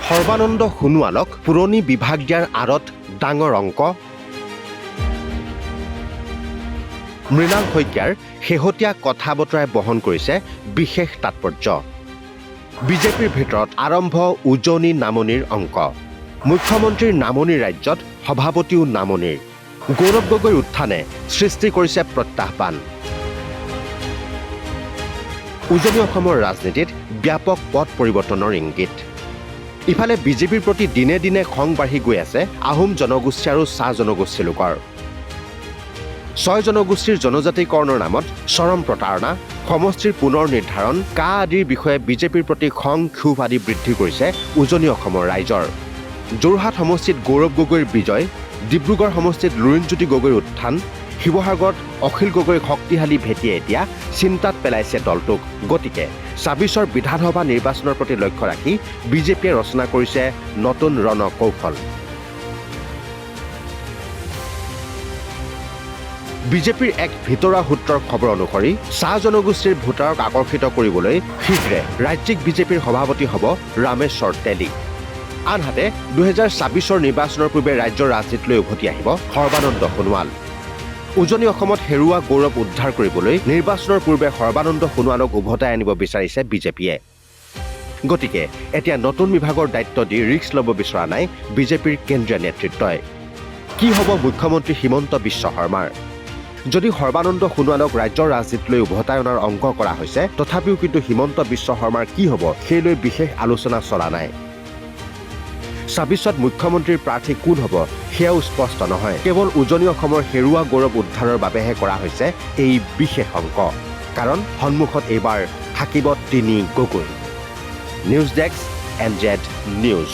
সৰ্বানন্দ সোণোৱালক পুৰণি বিভাগ দিয়াৰ আঁৰত ডাঙৰ অংক। মৃণাল শইকীয়াৰ শেহতীয়া কথা বতৰাই বহন কৰিছে বিশেষ তাৎপৰ্য। বিজেপিৰ ভিতৰত আৰম্ভ উজনি নামনিৰ অংক। মুখ্যমন্ত্ৰীৰ নামনি ৰাজ্যত সভাপতিও নামনিৰ। গৌৰৱ গগৈৰ উত্থানে সৃষ্টি কৰিছে প্ৰত্যাহ্বান। উজনি অসমৰ ৰাজনীতিত ব্যাপক পথ পৰিৱৰ্তনৰ ইংগিত। ইফালে বিজেপিৰ প্ৰতি দিনে দিনে খং বাঢ়ি গৈ আছে আহোম জনগোষ্ঠী আৰু চাহ জনগোষ্ঠী লোকৰ। ৬ জনগোষ্ঠীৰ জনজাতিকৰণৰ নামত চৰম প্ৰতাৰণা, সমষ্টিৰ পুনৰ নিৰ্ধাৰণ, কা আদিৰ বিষয়ে বিজেপিৰ প্ৰতি খং ক্ষোভ আদি বৃদ্ধি কৰিছে উজনি অসমৰ ৰাইজৰ। যোৰহাট সমষ্টিত গৌৰৱ গগৈৰ বিজয়, ডিব্ৰুগড় সমষ্টিত লুৰিণজ্যোতি গগৈৰ উত্থান, শিৱসাগৰত অখিল গগৈৰ শক্তিশালী ভেটিয়ে এতিয়া চিন্তাত পেলাইছে দলটোক। গতিকে ২৬ৰ বিধানসভা নিৰ্বাচনৰ প্ৰতি লক্ষ্য ৰাখি বিজেপিয়ে ৰচনা কৰিছে নতুন ৰণকৌশল। বিজেপিৰ এক ভিতৰুৱা সূত্ৰৰ খবৰ অনুসৰি চাহ জনগোষ্ঠীৰ ভোটাৰক আকৰ্ষিত কৰিবলৈ শীঘ্ৰে ৰাজ্যিক বিজেপিৰ সভাপতি হ'ব ৰামেশ্বৰ তেলী। আনহাতে ২০২৬ৰ নিৰ্বাচনৰ পূৰ্বে ৰাজ্যৰ ৰাজনীতিলৈ উভতি আহিব সৰ্বানন্দ সোণোৱাল। উজনি অসমত হেৰুওৱা গৌৰৱ উদ্ধাৰ কৰিবলৈ নিৰ্বাচনৰ পূৰ্বে সৰ্বানন্দ সোণোৱালক উভতাই আনিব বিচাৰিছে বিজেপিয়ে। গতিকে এতিয়া নতুন বিভাগৰ দায়িত্ব দি ৰিস্ক ল'ব বিচৰা নাই বিজেপিৰ কেন্দ্ৰীয় নেতৃত্বই। কি হ'ব মুখ্যমন্ত্ৰী হিমন্ত বিশ্ব শৰ্মাৰ? যদি সৰ্বানন্দ সোণোৱালক ৰাজ্যৰ ৰাজনীতিলৈ উভতাই অনাৰ অংক কৰা হৈছে, তথাপিও কিন্তু হিমন্ত বিশ্ব শৰ্মাৰ কি হ'ব সেই লৈ বিশেষ আলোচনা চলা নাই। ২৬ত মুখ্যমন্ত্ৰীৰ প্ৰাৰ্থী কোন হ'ব সেয়াও স্পষ্ট নহয়। কেৱল উজনি অসমৰ হেৰুওৱা গৌৰৱ উদ্ধাৰৰ বাবেহে কৰা হৈছে এই বিশেষ অংক। কাৰণ সন্মুখত এইবাৰ থাকিব ৩ Gogoi. News desk NZ news.